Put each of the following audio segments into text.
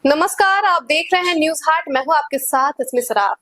नमस्कार, आप देख रहे हैं न्यूज हाट। मैं हूं आपके साथ इसमें सराफ।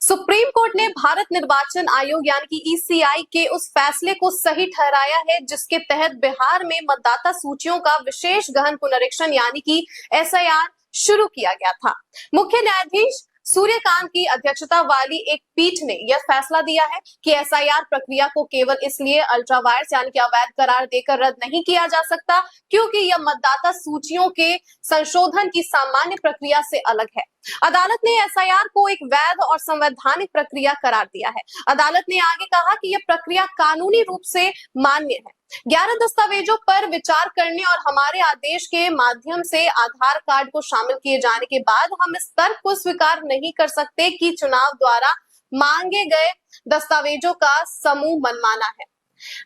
सुप्रीम कोर्ट ने भारत निर्वाचन आयोग यानी कि ईसीआई के उस फैसले को सही ठहराया है जिसके तहत बिहार में मतदाता सूचियों का विशेष गहन पुनरीक्षण यानी कि एसआईआर शुरू किया गया था। मुख्य न्यायाधीश सूर्यकांत की अध्यक्षता वाली एक पीठ ने यह फैसला दिया है कि एसआईआर प्रक्रिया को केवल इसलिए अल्ट्रावायर्स यानी कि अवैध करार देकर रद्द नहीं किया जा सकता क्योंकि यह मतदाता सूचियों के संशोधन की सामान्य प्रक्रिया से अलग है। अदालत ने एसआईआर को एक वैध और संवैधानिक प्रक्रिया करार दिया है। अदालत ने आगे कहा कि यह प्रक्रिया कानूनी रूप से मान्य है। 11 दस्तावेजों पर विचार करने और हमारे आदेश के माध्यम से आधार कार्ड को शामिल किए जाने के बाद हम इस तर्क को स्वीकार नहीं कर सकते कि चुनाव द्वारा मांगे गए दस्तावेजों का समूह मनमाना है।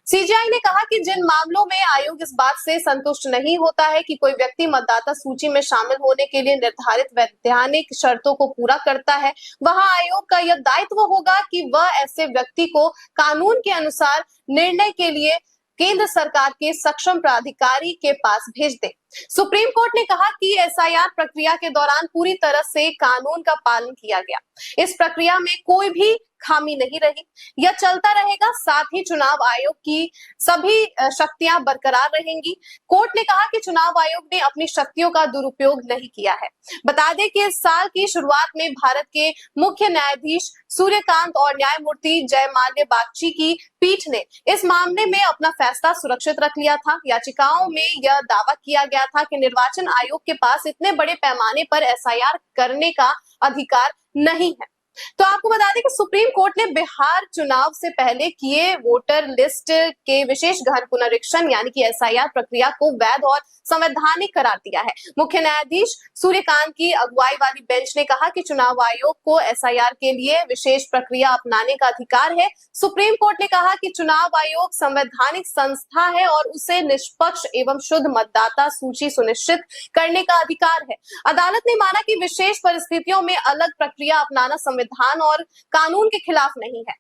सीजीआई ने कहा कि जिन मामलों में आयोग इस बात से संतुष्ट नहीं होता है कि कोई व्यक्ति मतदाता सूची में शामिल होने के लिए निर्धारित वैधानिक शर्तों को पूरा करता है, वहां आयोग का यह दायित्व होगा कि वह ऐसे व्यक्ति को कानून के अनुसार निर्णय के लिए केंद्र सरकार के सक्षम प्राधिकारी के पास भेज दे। सुप्रीम कोर्ट ने कहा कि एसआईआर प्रक्रिया के दौरान पूरी तरह से कानून का पालन किया गया। इस प्रक्रिया में कोई भी खामी नहीं रही। यह चलता रहेगा। साथ ही चुनाव आयोग की सभी शक्तियां बरकरार रहेंगी। कोर्ट ने कहा कि चुनाव आयोग ने अपनी शक्तियों का दुरुपयोग नहीं किया है। बता दें कि इस साल की शुरुआत में भारत के मुख्य न्यायाधीश सूर्यकांत और न्यायमूर्ति जयमाल्य बागची की पीठ ने इस मामले में अपना फैसला सुरक्षित रख लिया था। याचिकाओं में यह दावा किया गया था कि निर्वाचन आयोग के पास इतने बड़े पैमाने पर एसआईआर करने का अधिकार नहीं है। तो आपको बता दें कि सुप्रीम कोर्ट ने बिहार चुनाव से पहले किए वोटर लिस्ट के विशेष गहन पुनरीक्षण यानी कि एसआईआर प्रक्रिया को वैध और संवैधानिक करार दिया है। मुख्य न्यायाधीश सूर्यकांत की अगुवाई वाली बेंच ने कहा कि चुनाव आयोग को एसआईआर के लिए विशेष प्रक्रिया अपनाने का अधिकार है। सुप्रीम कोर्ट ने कहा कि चुनाव आयोग संवैधानिक संस्था है और उसे निष्पक्ष एवं शुद्ध मतदाता सूची सुनिश्चित करने का अधिकार है। अदालत ने माना कि विशेष परिस्थितियों में अलग प्रक्रिया अपनाना संविधान और कानून के खिलाफ नहीं है।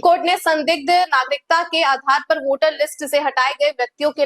कोर्ट ने संदिग्ध नागरिकता के आधार पर वोटर लिस्ट से हटाए गए व्यक्तियों के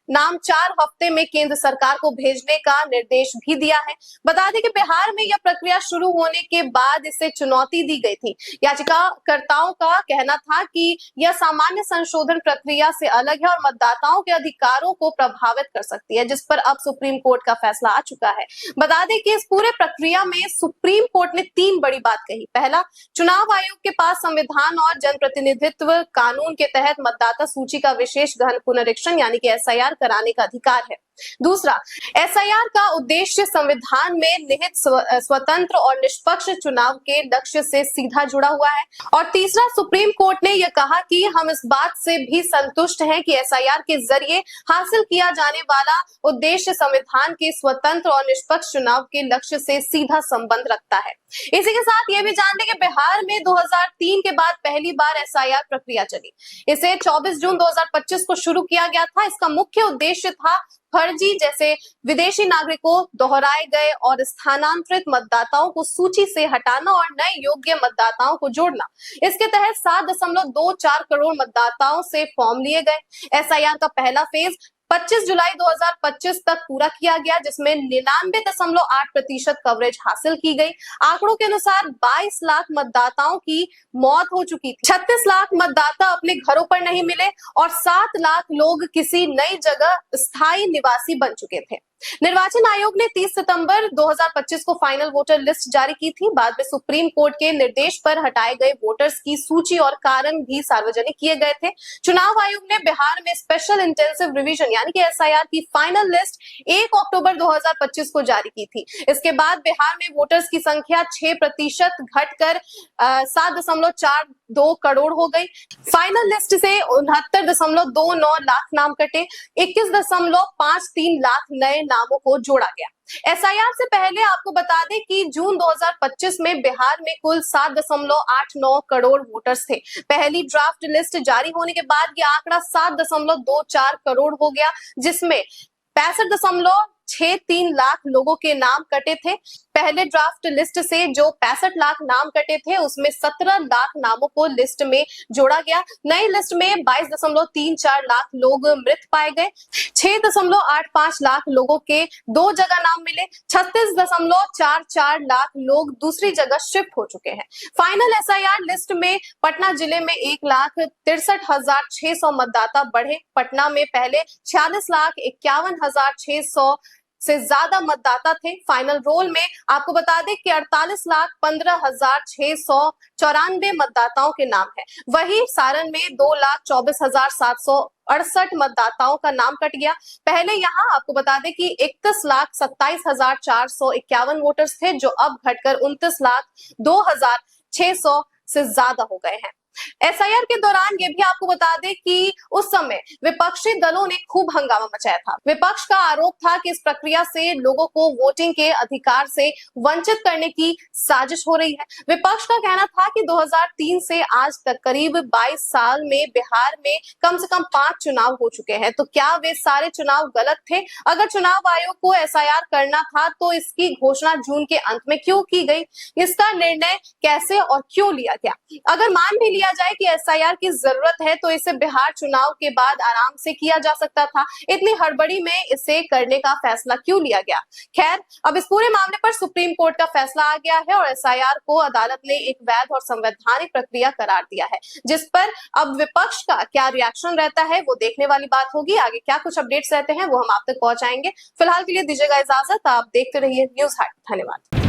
नाम 4 हफ्ते में केंद्र सरकार को भेजने का निर्देश भी दिया है। बता दें कि बिहार में यह प्रक्रिया शुरू होने के बाद इसे चुनौती दी गई थी। याचिकाकर्ताओं का कहना था कि यह सामान्य संशोधन प्रक्रिया से अलग है और मतदाताओं के अधिकारों को प्रभावित कर सकती है, जिस पर अब सुप्रीम कोर्ट का फैसला आ चुका है। बता दें कि इस पूरे प्रक्रिया में सुप्रीम कोर्ट ने 3 बड़ी बात कही। पहला, चुनाव आयोग के पास संविधान और जनप्रतिनिधित्व कानून के तहत मतदाता सूची का विशेष गहन पुनरीक्षण यानी कि एसआईआर कराने का अधिकार है। दूसरा, एसआईआर का उद्देश्य संविधान में निहित स्वतंत्र और निष्पक्ष चुनाव के लक्ष्य से सीधा जुड़ा हुआ है। और तीसरा, सुप्रीम कोर्ट ने यह कहा कि हम इस बात से भी संतुष्ट हैं कि एसआईआर के जरिए हासिल किया जाने वाला उद्देश्य संविधान के स्वतंत्र और निष्पक्ष चुनाव के लक्ष्य से सीधा संबंध रखता है। इसी के साथ ये भी जान लें कि बिहार में 2003 के बाद पहली बार एसआईआर प्रक्रिया चली। इसे 24 जून 2025 को शुरू किया गया था। इसका मुख्य उद्देश्य था फर्जी जैसे विदेशी नागरिकों, दोहराए गए और स्थानांतरित मतदाताओं को सूची से हटाना और नए योग्य मतदाताओं को जोड़ना। इसके तहत 7.24 करोड़ मतदाताओं से फॉर्म लिए गए। एसआईआर का पहला फेज 25 जुलाई 2025 तक पूरा किया गया, जिसमें 99.8% कवरेज हासिल की गई। आंकड़ों के अनुसार 22 लाख मतदाताओं की मौत हो चुकी थी। 36 लाख मतदाता अपने घरों पर नहीं मिले और 7 लाख लोग किसी नई जगह स्थायी निवासी बन चुके थे। निर्वाचन आयोग ने 30 सितंबर 2025 को फाइनल वोटर लिस्ट जारी की थी। बाद में सुप्रीम कोर्ट के निर्देश पर हटाए गए वोटर्स की सूची और कारण भी सार्वजनिक किए गए थे। चुनाव आयोग ने बिहार में स्पेशल इंटेंसिव रिवीजन यानी कि एसआईआर की फाइनल लिस्ट 1 अक्टूबर 2025 को जारी की थी। इसके बाद बिहार में वोटर्स की संख्या 6% घटकर 7.42 करोड़ हो गई। फाइनल लिस्ट से 69.29 लाख नाम कटे, 21.53 लाख नए नामों को जोड़ा गया। एसआईआर से पहले आपको बता दें कि जून 2025 में बिहार में कुल 7.89 करोड़ वोटर्स थे। पहली ड्राफ्ट लिस्ट जारी होने के बाद यह आंकड़ा 7.24 करोड़ हो गया, जिसमें 65.6 6-3 लाख लोगों के नाम कटे थे। पहले ड्राफ्ट लिस्ट से जो 65 लाख नाम कटे थे उसमें 17 लाख नामों को लिस्ट में जोड़ा गया। नई लिस्ट में 22.34 लाख लोग मृत पाए गए। 6.85 लाख लोगों के 2 जगह नाम मिले। 36.44 लाख लोग दूसरी जगह शिफ्ट हो चुके हैं। फाइनल एसआईआर लिस्ट में पटना जिले में 1,63,600 मतदाता बढ़े। पटना में पहले 46,51,600 से ज्यादा मतदाता थे। फाइनल रोल में आपको बता दें कि 48,15,694 मतदाताओं के नाम है। वहीं सारण में 2,24,768 मतदाताओं का नाम कट गया। पहले यहां आपको बता दें कि 31,27,451 वोटर्स थे, जो अब घटकर 29,02,600 से ज्यादा हो गए हैं। एसआईआर के दौरान ये भी आपको बता दें कि उस समय विपक्षी दलों ने खूब हंगामा मचाया था। विपक्ष का आरोप था कि इस प्रक्रिया से लोगों को वोटिंग के अधिकार से वंचित करने की साजिश हो रही है। विपक्ष का कहना था कि 2003 से आज तक करीब 22 साल में बिहार में कम से कम 5 चुनाव हो चुके हैं, तो क्या वे सारे चुनाव गलत थे? अगर चुनाव आयोग को एसआईआर करना था तो इसकी घोषणा जून के अंत में क्यों की गई? इसका निर्णय कैसे और क्यों लिया गया? अगर मान भी लिया जाए कि एसआईआर की जरूरत है तो इसे बिहार चुनाव के बाद आराम से किया जा सकता था। इतनी हड़बड़ी में इसे करने का फैसला क्यों लिया गया? खैर, अब इस पूरे मामले पर सुप्रीम कोर्ट का फैसला आ गया है और एसआईआर को अदालत ने एक वैध और संवैधानिक प्रक्रिया करार दिया है, जिस पर अब विपक्ष का क्या रिएक्शन रहता है वो देखने वाली बात होगी। आगे क्या कुछ अपडेट्स रहते हैं वो हम आप तक पहुंचाएंगे। फिलहाल के लिए दीजिएगा इजाजत। आप देखते रहिए न्यूज हाट। धन्यवाद।